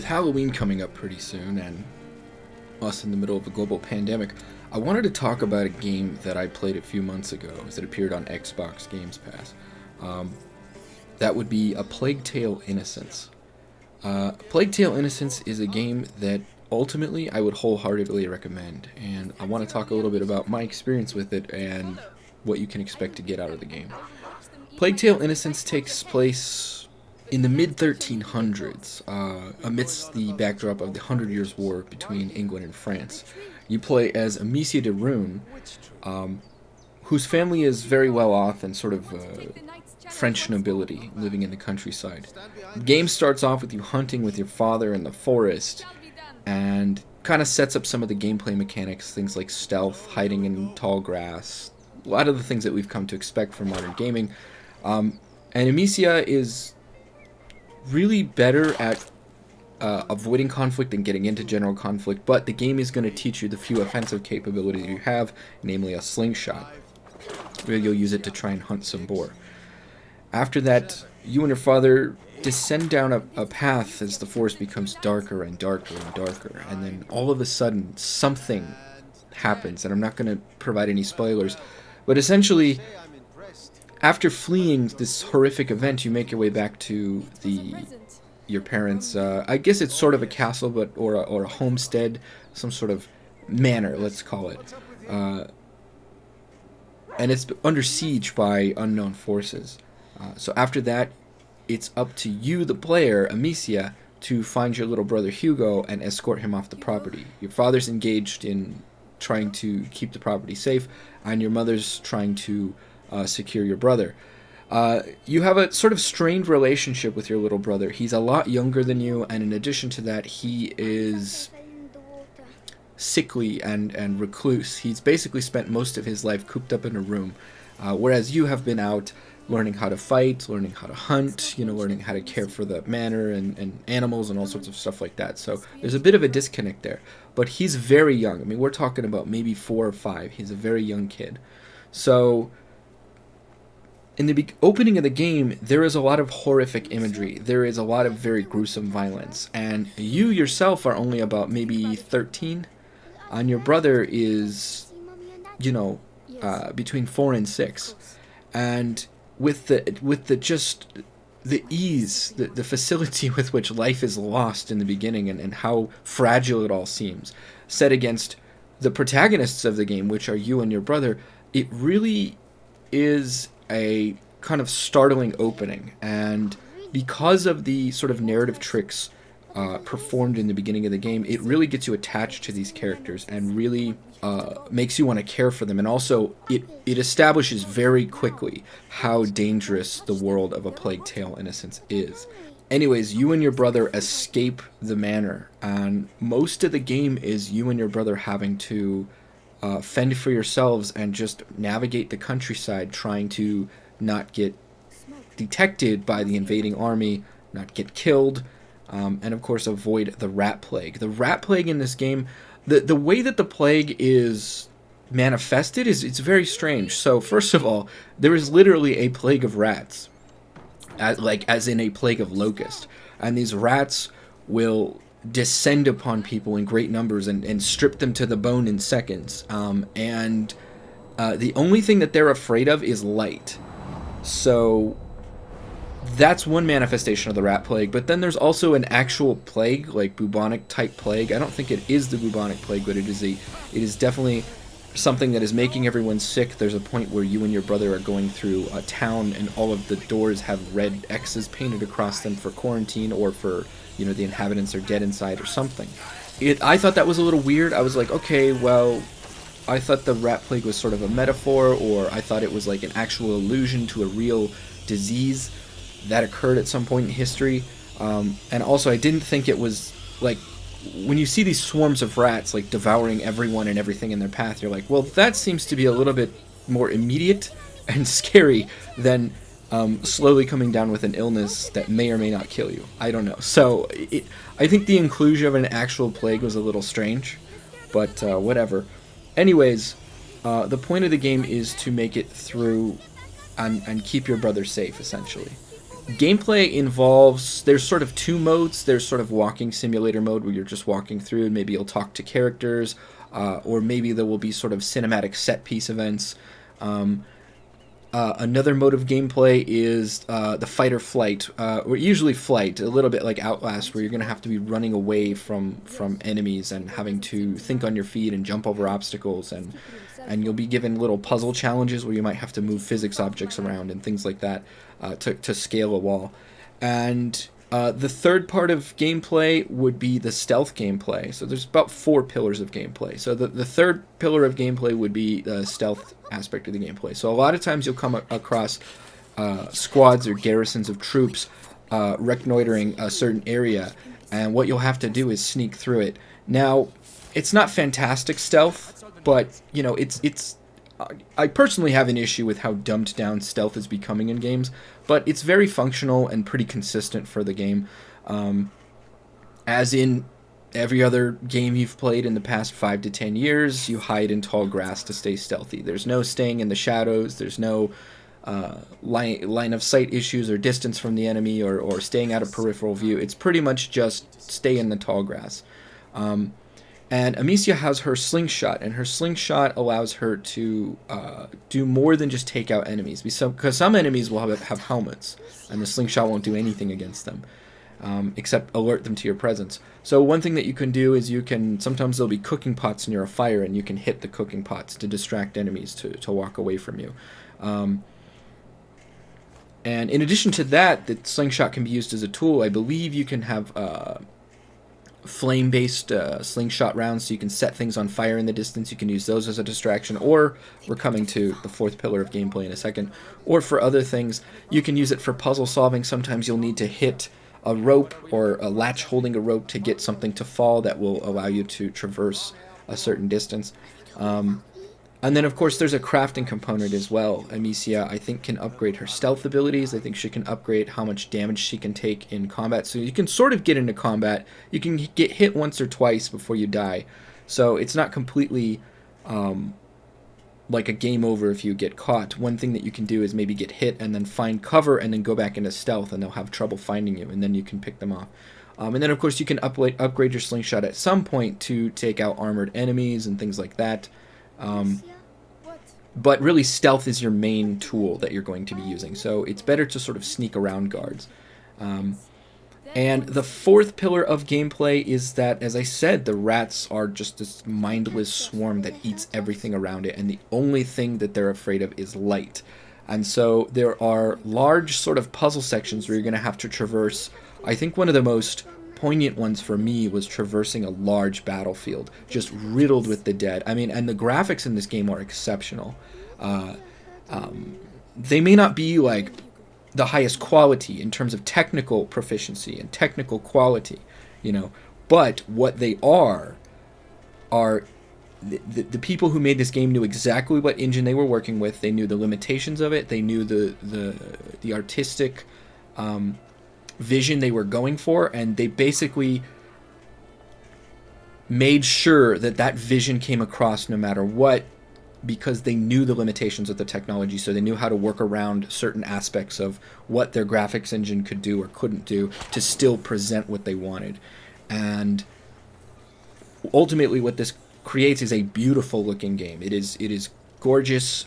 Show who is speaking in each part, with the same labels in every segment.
Speaker 1: Halloween coming up pretty soon and us in the middle of a global pandemic, I wanted to talk about a game that I played a few months ago as it appeared on Xbox Games Pass. That would be A Plague Tale: Innocence. Plague Tale: Innocence is a game that ultimately I would wholeheartedly recommend, and I want to talk a little bit about my experience with it and what you can expect to get out of the game. Plague Tale: Innocence takes place in the mid-1300s, amidst the backdrop of the Hundred Years' War between England and France. You play as Amicia De Rune, whose family is very well off and sort of French nobility living in the countryside. The game starts off with you hunting with your father in the forest and kind of sets up some of the gameplay mechanics, things like stealth, hiding in tall grass, a lot of the things that we've come to expect from modern gaming. And Amicia is really better at avoiding conflict and getting into general conflict, but the game is going to teach you the few offensive capabilities you have, namely a slingshot, where you'll use it to try and hunt some boar. After that, you and your father descend down a path as the forest becomes darker and darker and darker, and then all of a sudden something happens, and I'm not going to provide any spoilers, but essentially after fleeing this horrific event, you make your way back to your parents', I guess it's sort of a castle, but or a homestead, some sort of manor, let's call it. And it's under siege by unknown forces. So after that, it's up to you, the player, Amicia, to find your little brother Hugo and escort him off the property. Your father's engaged in trying to keep the property safe, and your mother's trying to secure your brother. You have a sort of strained relationship with your little brother. He's a lot younger than you, and in addition to that, he is sickly and recluse. He's basically spent most of his life cooped up in a room, whereas you have been out learning how to fight, learning how to hunt, learning how to care for the manor and animals and all sorts of stuff like that. So there's a bit of a disconnect there. But he's very young. I mean, we're talking about maybe 4 or 5. He's a very young kid. So in the opening of the game, there is a lot of horrific imagery. There is a lot of very gruesome violence. And you yourself are only about maybe 13. And your brother is, between 4 and 6. And with the ease, the facility with which life is lost in the beginning and how fragile it all seems, set against the protagonists of the game, which are you and your brother, it really is a kind of startling opening. And because of the sort of narrative tricks performed in the beginning of the game, it really gets you attached to these characters and really makes you want to care for them. And also it establishes very quickly how dangerous the world of A Plague Tale: Innocence is. Anyways, you and your brother escape the manor, and most of the game is you and your brother having to fend for yourselves and just navigate the countryside, trying to not get detected by the invading army, not get killed, and of course avoid the rat plague. The rat plague in this game, the way that the plague is manifested it's very strange. So first of all, there is literally a plague of rats, as in a plague of locusts, and these rats will descend upon people in great numbers and strip them to the bone in seconds. And the only thing that they're afraid of is light. So that's one manifestation of the rat plague. But then there's also an actual plague, like bubonic type plague. I don't think it is the bubonic plague, but it is definitely something that is making everyone sick. There's a point where you and your brother are going through a town and all of the doors have red X's painted across them for quarantine, or for the inhabitants are dead inside or something. I thought that was a little weird. I was like, okay, well, I thought the rat plague was sort of a metaphor, or I thought it was like an actual allusion to a real disease that occurred at some point in history. And also I didn't think it was like, when you see these swarms of rats like devouring everyone and everything in their path, you're like, well, that seems to be a little bit more immediate and scary than slowly coming down with an illness that may or may not kill you. I don't know. So I think the inclusion of an actual plague was a little strange, but whatever. Anyways, the point of the game is to make it through and keep your brother safe, essentially. Gameplay involves, there's sort of two modes. There's sort of walking simulator mode where you're just walking through and maybe you'll talk to characters, or maybe there will be sort of cinematic set piece events. Another mode of gameplay is the fight or flight, or usually flight, a little bit like Outlast, where you're going to have to be running away from enemies and having to think on your feet and jump over obstacles, and you'll be given little puzzle challenges where you might have to move physics objects around and things like that to scale a wall. And the third part of gameplay would be the stealth gameplay. So there's about 4 pillars of gameplay. So the third pillar of gameplay would be the stealth aspect of the gameplay. So a lot of times you'll come across squads or garrisons of troops reconnoitering a certain area, and what you'll have to do is sneak through it. Now, it's not fantastic stealth, but you know, it's I personally have an issue with how dumbed down stealth is becoming in games, but it's very functional and pretty consistent for the game. As in every other game you've played in the past 5 to 10 years, you hide in tall grass to stay stealthy. There's no staying in the shadows, there's no line of sight issues or distance from the enemy, or staying out of peripheral view. It's pretty much just stay in the tall grass. And Amicia has her slingshot, and her slingshot allows her to do more than just take out enemies. Because some enemies will have helmets, and the slingshot won't do anything against them, except alert them to your presence. So one thing that you can do is sometimes there'll be cooking pots near a fire, and you can hit the cooking pots to distract enemies to walk away from you. And in addition to that, the slingshot can be used as a tool. I believe you can have flame-based slingshot rounds, so you can set things on fire in the distance. You can use those as a distraction, or we're coming to the fourth pillar of gameplay in a second, or for other things. You can use it for puzzle solving. Sometimes you'll need to hit a rope or a latch holding a rope to get something to fall that will allow you to traverse a certain distance. And then, of course, there's a crafting component as well. Amicia, I think, can upgrade her stealth abilities. I think she can upgrade how much damage she can take in combat. So you can sort of get into combat. You can get hit once or twice before you die. So it's not completely like a game over if you get caught. One thing that you can do is maybe get hit and then find cover and then go back into stealth, and they'll have trouble finding you, and then you can pick them off. And then, of course, you can upgrade your slingshot at some point to take out armored enemies and things like that. But really, stealth is your main tool that you're going to be using. So it's better to sort of sneak around guards. And the fourth pillar of gameplay is that, as I said, the rats are just this mindless swarm that eats everything around it. And the only thing that they're afraid of is light. And so there are large sort of puzzle sections where you're going to have to traverse. I think one of the most poignant ones for me was traversing a large battlefield, just riddled with the dead. I mean, and the graphics in this game are exceptional. They may not be like the highest quality in terms of technical proficiency and technical quality, you know, but what they are the people who made this game knew exactly what engine they were working with. They knew the limitations of it. They knew the artistic vision they were going for, and they basically made sure that that vision came across no matter what, because they knew the limitations of the technology, so they knew how to work around certain aspects of what their graphics engine could do or couldn't do to still present what they wanted. And ultimately what this creates is a beautiful looking game. It is gorgeous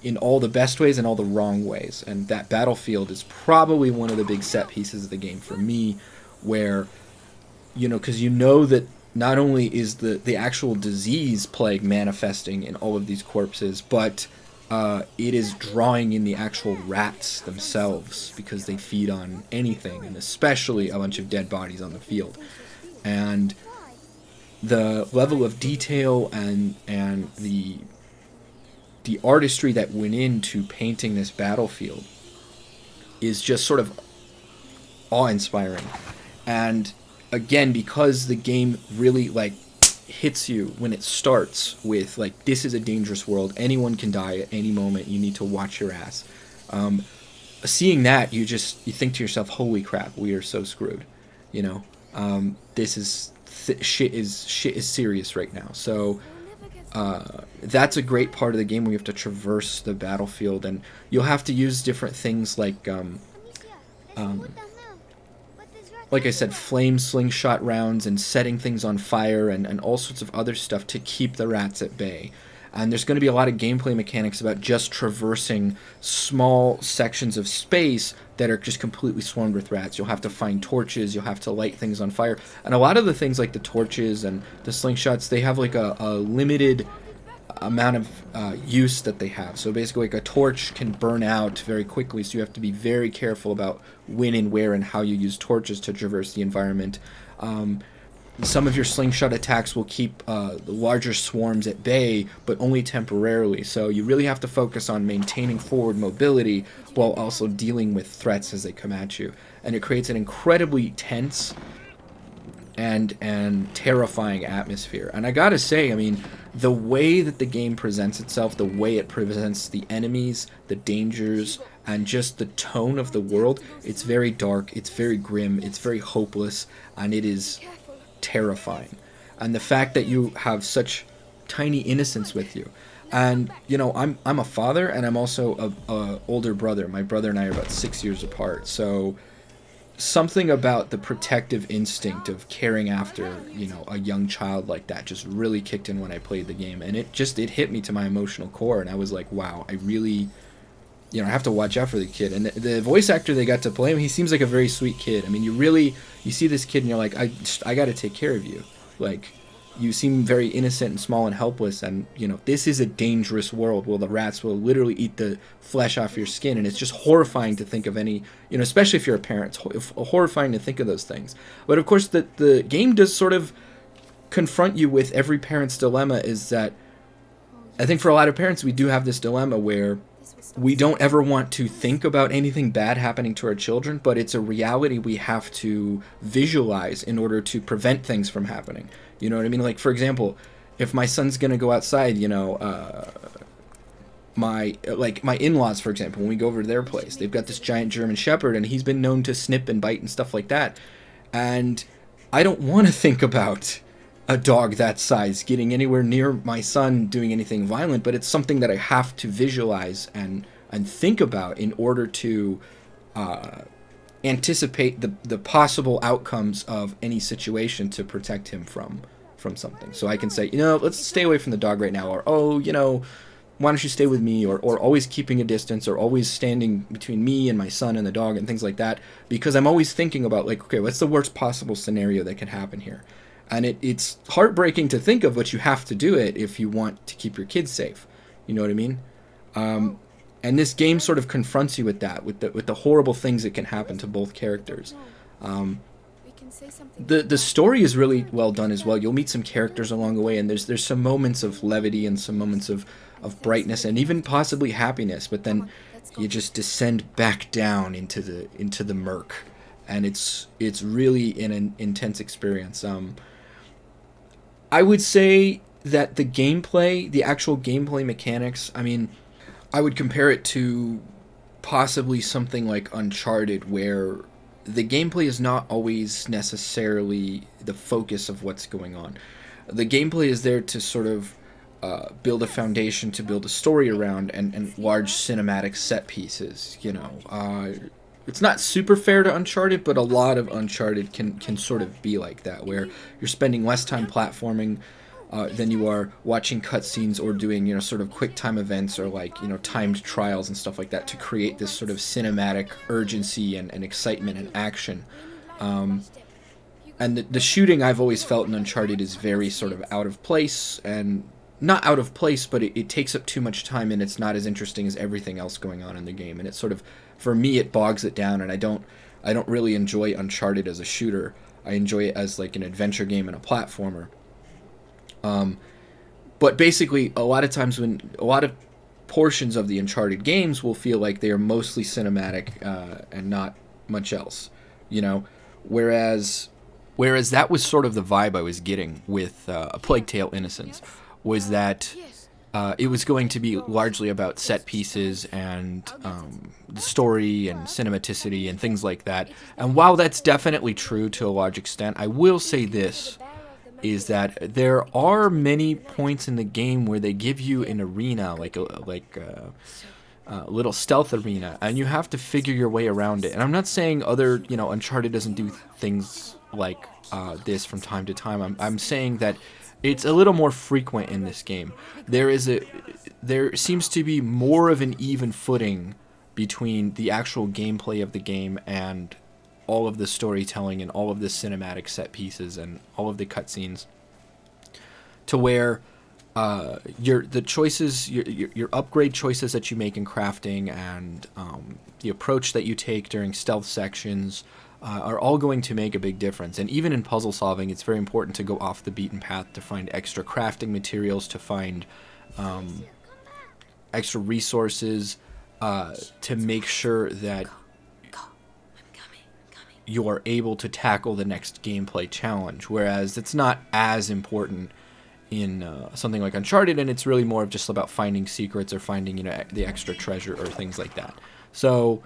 Speaker 1: in all the best ways and all the wrong ways. And that battlefield is probably one of the big set pieces of the game for me, where, you know, because you know that not only is the actual disease plague manifesting in all of these corpses, but it is drawing in the actual rats themselves, because they feed on anything, and especially a bunch of dead bodies on the field. And the level of detail and the artistry that went into painting this battlefield is just sort of awe-inspiring. And again, because the game really like hits you when it starts with like, this is a dangerous world, anyone can die at any moment, you need to watch your ass. Seeing that, you think to yourself, holy crap, we are so screwed, you know. This is shit is serious right now. So that's a great part of the game where you have to traverse the battlefield, and you'll have to use different things like like I said, flame slingshot rounds and setting things on fire and all sorts of other stuff to keep the rats at bay. And there's going to be a lot of gameplay mechanics about just traversing small sections of space that are just completely swarmed with rats. You'll have to find torches, you'll have to light things on fire. And a lot of the things like the torches and the slingshots, they have like a limited amount of use that they have. So basically like a torch can burn out very quickly, so you have to be very careful about when and where and how you use torches to traverse the environment. Some of your slingshot attacks will keep the larger swarms at bay, but only temporarily. So you really have to focus on maintaining forward mobility while also dealing with threats as they come at you. And it creates an incredibly tense and terrifying atmosphere. And I gotta say, I mean, the way that the game presents itself, the way it presents the enemies, the dangers, and just the tone of the world, it's very dark, it's very grim, it's very hopeless, and it is terrifying. And the fact that you have such tiny innocence with you. And you know, I'm a father, and I'm also a older brother. My brother and I are about 6 years apart. So something about the protective instinct of caring after, you know, a young child like that just really kicked in when I played the game, and it hit me to my emotional core, and I was like, wow, I really, you know, I have to watch out for the kid. And the voice actor they got to play him, he seems like a very sweet kid. I mean, you see this kid and you're like, I got to take care of you. Like, you seem very innocent and small and helpless, and you know, this is a dangerous world where the rats will literally eat the flesh off your skin, and it's just horrifying to think of any, you know, especially if you're a parent, it's horrifying to think of those things. But of course the game does sort of confront you with every parent's dilemma, is that I think for a lot of parents we do have this dilemma where we don't ever want to think about anything bad happening to our children, but it's a reality we have to visualize in order to prevent things from happening. You know what I mean? Like, for example, if my son's going to go outside, you know, my in-laws, for example, when we go over to their place, they've got this giant German Shepherd, and he's been known to snip and bite and stuff like that. And I don't want to think about a dog that size getting anywhere near my son doing anything violent, but it's something that I have to visualize and think about in order to anticipate the possible outcomes of any situation to protect him from something. So I can say, you know, let's stay away from the dog right now, or, oh, you know, why don't you stay with me, or always keeping a distance, or always standing between me and my son and the dog and things like that, because I'm always thinking about, like, okay, what's the worst possible scenario that can happen here? And it's heartbreaking to think of, but you have to do it if you want to keep your kids safe. You know what I mean? And this game sort of confronts you with that, with the horrible things that can happen to both characters. The story is really well done as well. You'll meet some characters along the way, and there's some moments of levity and some moments of brightness and even possibly happiness. But then you just descend back down into the murk, and it's really an intense experience. I would say that the actual gameplay mechanics, I mean, I would compare it to possibly something like Uncharted, where the gameplay is not always necessarily the focus of what's going on. The gameplay is there to sort of build a foundation, to build a story around, and large cinematic set pieces, you know. It's not super fair to Uncharted, but a lot of Uncharted can sort of be like that, where you're spending less time platforming than you are watching cutscenes or doing, you know, sort of quick time events or, like, you know, timed trials and stuff like that to create this sort of cinematic urgency and excitement and action. And the shooting, I've always felt in Uncharted, is very sort of out of place, and not out of place, but it takes up too much time, and it's not as interesting as everything else going on in the game. And it's sort of, for me, it bogs it down, and I don't really enjoy Uncharted as a shooter. I enjoy it as like an adventure game and a platformer. But basically, a lot of times when a lot of portions of the Uncharted games will feel like they are mostly cinematic and not much else, you know, whereas that was sort of the vibe I was getting with A Plague Tale: Innocence, was that it was going to be largely about set pieces and the story and cinematicity and things like that. And while that's definitely true to a large extent, I will say this, is that there are many points in the game where they give you an arena, like little stealth arena, and you have to figure your way around it. And I'm not saying other, Uncharted doesn't do things like this from time to time. I'm saying that it's a little more frequent in this game. There seems to be more of an even footing between the actual gameplay of the game and all of the storytelling and all of the cinematic set pieces and all of the cutscenes, to where your upgrade choices that you make in crafting and the approach that you take during stealth sections are all going to make a big difference. And even in puzzle solving, it's very important to go off the beaten path, to find extra crafting materials, to find extra resources, to make sure that you are able to tackle the next gameplay challenge. Whereas it's not as important in something like Uncharted, and it's really more of just about finding secrets or finding the extra treasure or things like that. So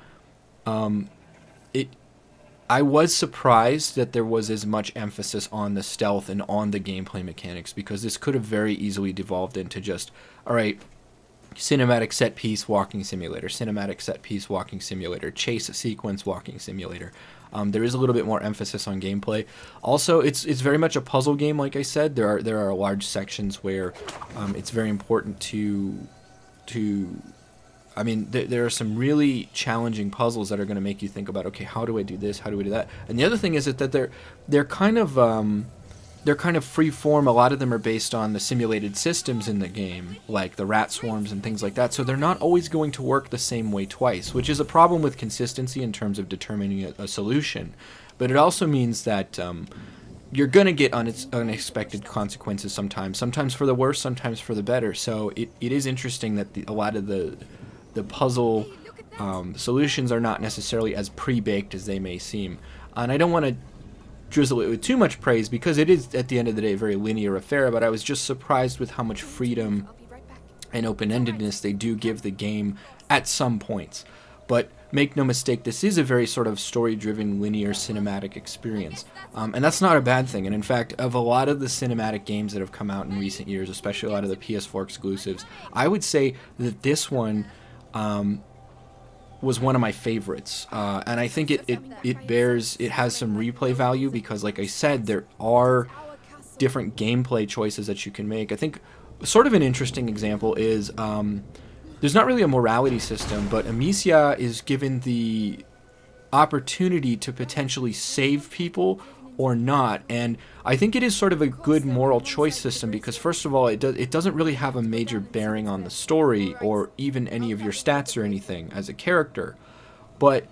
Speaker 1: I was surprised that there was as much emphasis on the stealth and on the gameplay mechanics, because this could have very easily devolved into just, all right, cinematic set piece walking simulator, cinematic set piece walking simulator, chase sequence walking simulator. There is a little bit more emphasis on gameplay. Also, it's very much a puzzle game. Like I said, there are large sections where it's very important there are some really challenging puzzles that are going to make you think about, okay, how do I do this? How do I do that? And the other thing is that they're kind of free form. A lot of them are based on the simulated systems in the game, like the rat swarms and things like that. So they're not always going to work the same way twice, which is a problem with consistency in terms of determining a solution. But it also means that you're going to get unexpected consequences sometimes for the worse, sometimes for the better. So it is interesting that a lot of the puzzle solutions are not necessarily as pre-baked as they may seem. And I don't want to drizzle it with too much praise, because it is, at the end of the day, a very linear affair, but I was just surprised with how much freedom and open-endedness they do give the game at some points. But make no mistake, this is a very sort of story-driven, linear, cinematic experience. And that's not a bad thing. And in fact, of a lot of the cinematic games that have come out in recent years, especially a lot of the PS4 exclusives, I would say that this one was one of my favorites, and I think it has some replay value, because, like I said, there are different gameplay choices that you can make. I think sort of an interesting example is there's not really a morality system, but Amicia is given the opportunity to potentially save people or not, and I think it is sort of a good moral choice system, because first of all, it doesn't really have a major bearing on the story or even any of your stats or anything as a character, but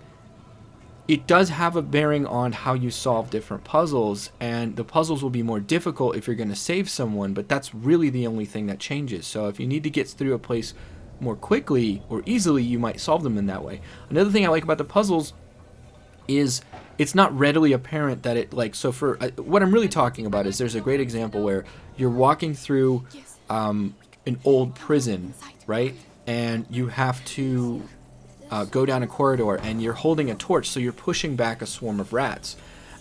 Speaker 1: it does have a bearing on how you solve different puzzles, and the puzzles will be more difficult if you're going to save someone, but that's really the only thing that changes. So if you need to get through a place more quickly or easily, you might solve them in that way. Another thing I like about the puzzles is it's not readily apparent that what I'm really talking about is, there's a great example where you're walking through an old prison, right? And you have to go down a corridor, and you're holding a torch, so you're pushing back a swarm of rats.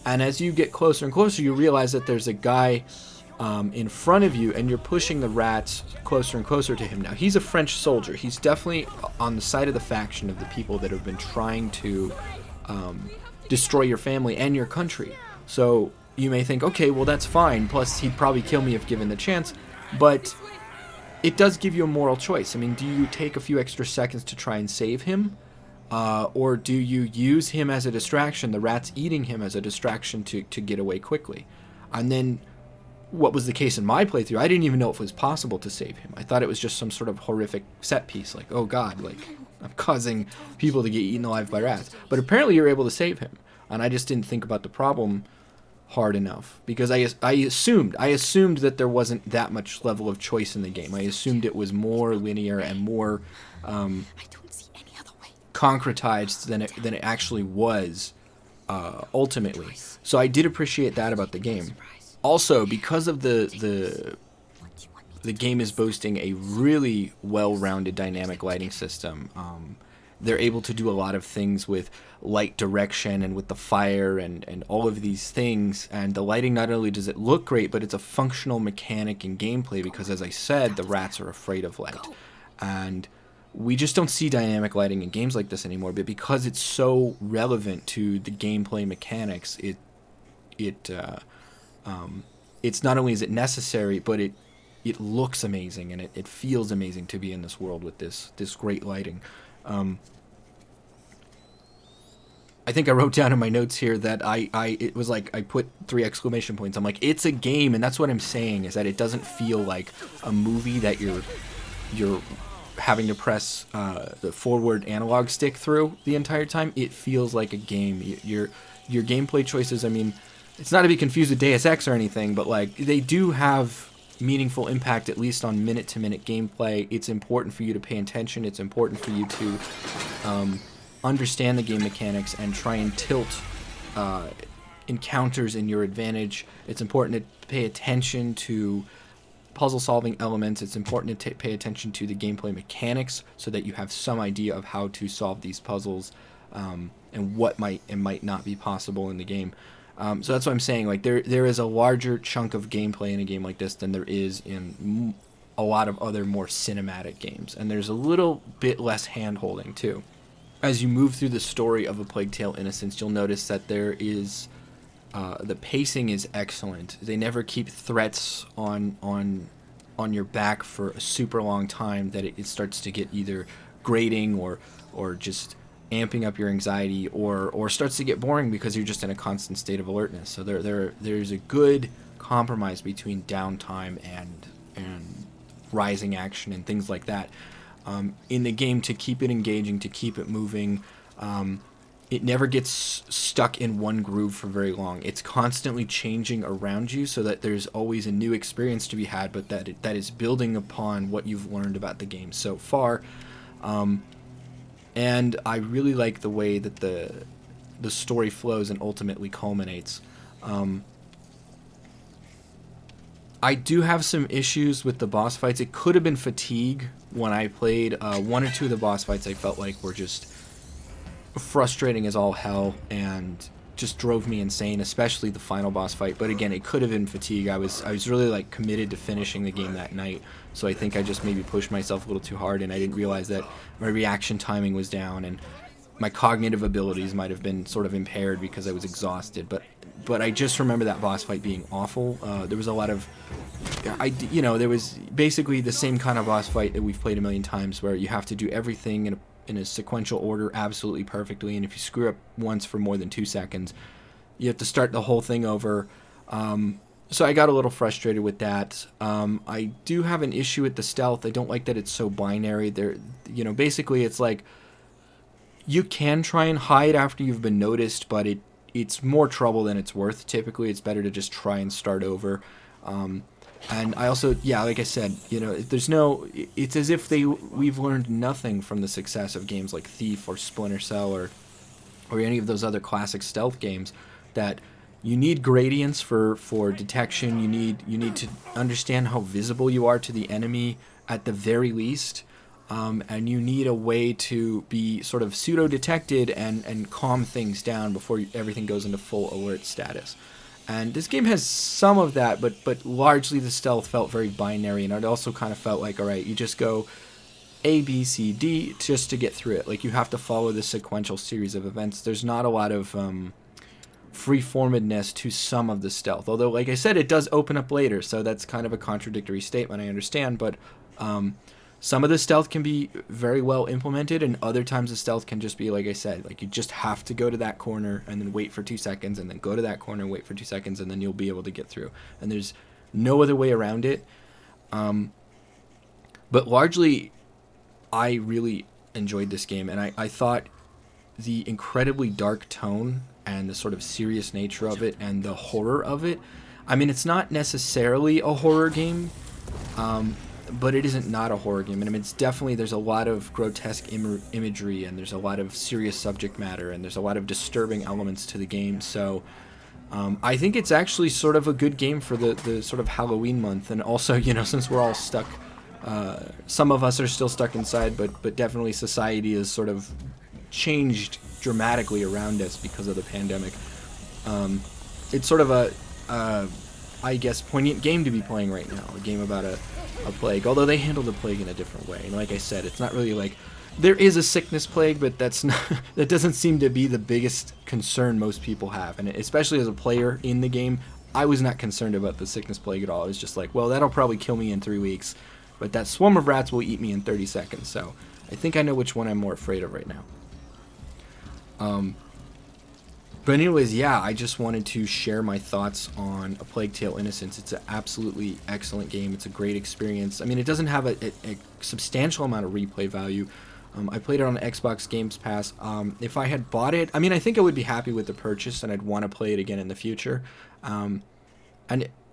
Speaker 1: And as you get closer and closer, you realize that there's a guy in front of you, and you're pushing the rats closer and closer to him. Now, he's a French soldier. He's definitely on the side of the faction of the people that have been trying to destroy your family and your country. So you may think, okay, well, that's fine. Plus, he'd probably kill me if given the chance. But it does give you a moral choice. I mean, do you take a few extra seconds to try and save him? Or do you use him as a distraction, the rats eating him as a distraction to get away quickly? And then, what was the case in my playthrough, I didn't even know if it was possible to save him. I thought it was just some sort of horrific set piece, like, oh god, like, I'm causing people to get eaten alive by rats. But apparently you're able to save him. And I just didn't think about the problem hard enough, because I assumed that there wasn't that much level of choice in the game. I assumed it was more linear and more concretized than it actually was ultimately. So I did appreciate that about the game. Also, because of the game is boasting a really well-rounded dynamic lighting system, they're able to do a lot of things with light direction and with the fire and all of these things. And the lighting, not only does it look great, but it's a functional mechanic in gameplay, because, as I said, the rats are afraid of light. And we just don't see dynamic lighting in games like this anymore. But because it's so relevant to the gameplay mechanics, it's not only is it necessary, but it looks amazing, and it feels amazing to be in this world with this great lighting. I think I wrote down in my notes here that it was like I put 3 exclamation points. I'm like, it's a game, and that's what I'm saying, is that it doesn't feel like a movie that you're having to press the forward analog stick through the entire time. It feels like a game. Your gameplay choices, I mean, it's not to be confused with Deus Ex or anything, but like they do have meaningful impact, at least on minute-to-minute gameplay. It's important for you to pay attention. It's important for you to understand the game mechanics and try and tilt encounters in your advantage. It's important to pay attention to puzzle-solving elements. It's important to pay attention to the gameplay mechanics so that you have some idea of how to solve these puzzles and what might and might not be possible in the game. So that's what I'm saying. Like there is a larger chunk of gameplay in a game like this than there is in a lot of other more cinematic games, and there's a little bit less hand-holding too. As you move through the story of A Plague Tale: Innocence, you'll notice that there is the pacing is excellent. They never keep threats on your back for a super long time that it starts to get either grating or just amping up your anxiety, or starts to get boring because you're just in a constant state of alertness. So there's a good compromise between downtime and rising action and things like that in the game to keep it engaging, to keep it moving. It never gets stuck in one groove for very long. It's constantly changing around you so that there's always a new experience to be had, but that is building upon what you've learned about the game so far. And I really like the way that the story flows and ultimately culminates. I do have some issues with the boss fights. It could have been fatigue. When I played 1 or 2 of the boss fights, I felt like were just frustrating as all hell and just drove me insane, especially the final boss fight. But again, it could have been fatigue. I was really like committed to finishing the game that night, so I think I just maybe pushed myself a little too hard, and I didn't realize that my reaction timing was down and my cognitive abilities might have been sort of impaired because I was exhausted. But I just remember that boss fight being awful. There was a lot of there was basically the same kind of boss fight that we've played a million times, where you have to do everything in a sequential order absolutely perfectly, and if you screw up once for more than 2 seconds, you have to start the whole thing over. So I got a little frustrated with that. I do have an issue with the stealth. I don't like that it's so binary. Basically it's like you can try and hide after you've been noticed, but it's more trouble than it's worth. Typically it's better to just try and start over. And I also, like I said, it's as if we've learned nothing from the success of games like Thief or Splinter Cell or any of those other classic stealth games, that you need gradients for detection. You need to understand how visible you are to the enemy at the very least, and you need a way to be sort of pseudo-detected and calm things down before everything goes into full alert status. And this game has some of that, but largely the stealth felt very binary, and it also kind of felt like, all right, you just go A, B, C, D just to get through it. Like, you have to follow this sequential series of events. There's not a lot of free-formedness to some of the stealth. Although, like I said, it does open up later, so that's kind of a contradictory statement, I understand, but some of the stealth can be very well implemented, and other times the stealth can just be, like I said, like you just have to go to that corner and then wait for 2 seconds, and then go to that corner and wait for 2 seconds, and then you'll be able to get through. And there's no other way around it. But largely, I really enjoyed this game, and I thought the incredibly dark tone and the sort of serious nature of it and the horror of it. I mean, it's not necessarily a horror game, but it isn't not a horror game. And I mean, it's definitely, there's a lot of grotesque imagery, and there's a lot of serious subject matter, and there's a lot of disturbing elements to the game. So I think it's actually sort of a good game for the sort of Halloween month. And also, since we're all stuck, some of us are still stuck inside, but definitely society has sort of changed dramatically around us because of the pandemic. It's sort of a I guess poignant game to be playing right now. A game about a plague, although they handle the plague in a different way. And like I said, it's not really like there is a sickness plague, but that's not that doesn't seem to be the biggest concern most people have. And especially as a player in the game, I was not concerned about the sickness plague at all. It was just like, well, that'll probably kill me in 3 weeks, but that swarm of rats will eat me in 30 seconds. So I think I know which one I'm more afraid of right now. But anyways, yeah, I just wanted to share my thoughts on A Plague Tale: Innocence. It's an absolutely excellent game. It's a great experience. I mean, it doesn't have a substantial amount of replay value. I played it on Xbox Games Pass. If I had bought it, I mean, I think I would be happy with the purchase, and I'd want to play it again in the future. And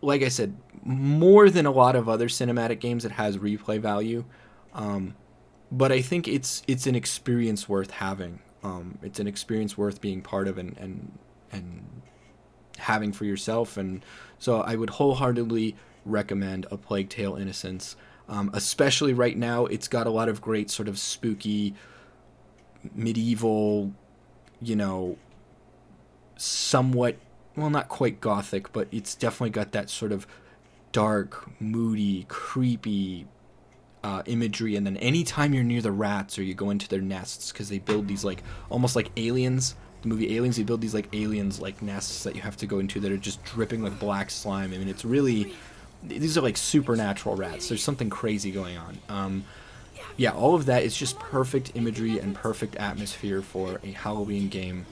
Speaker 1: like I said, more than a lot of other cinematic games, it has replay value. But I think it's an experience worth having. It's an experience worth being part of and having for yourself. And so I would wholeheartedly recommend A Plague Tale: Innocence. Especially right now, it's got a lot of great sort of spooky, medieval, you know, somewhat, well, not quite gothic, but it's definitely got that sort of dark, moody, creepy imagery. And then anytime you're near the rats or you go into their nests, because they build these like almost like Aliens, the movie Aliens, they build these like aliens like nests that you have to go into that are just dripping with black slime. I mean, it's really, these are like supernatural rats. There's something crazy going on. Yeah, all of that is just perfect imagery and perfect atmosphere for a Halloween game.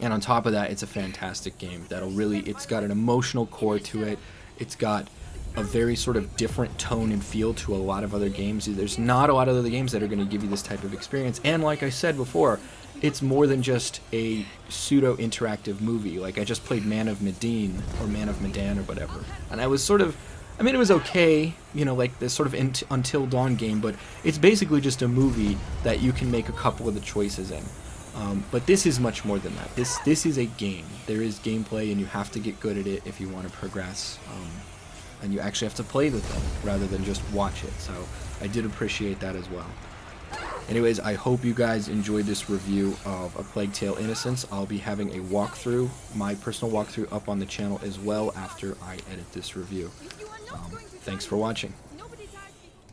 Speaker 1: And on top of that, it's a fantastic game that'll really, it's got an emotional core to it. It's got a very sort of different tone and feel to a lot of other games. There's not a lot of other games that are going to give you this type of experience. And like I said before, it's more than just a pseudo-interactive movie. Like, I just played Man of Medan, or Man of Medan, or whatever. And I was sort of, I mean, it was okay, you know, like this sort of Until Dawn game, but it's basically just a movie that you can make a couple of the choices in. But this is much more than that. This is a game. There is gameplay, and you have to get good at it if you want to progress. And you actually have to play with them rather than just watch it. So I did appreciate that as well. Anyways, I hope you guys enjoyed this review of A Plague Tale: Innocence. I'll be having a walkthrough, my personal walkthrough, up on the channel as well after I edit this review. Thanks for watching.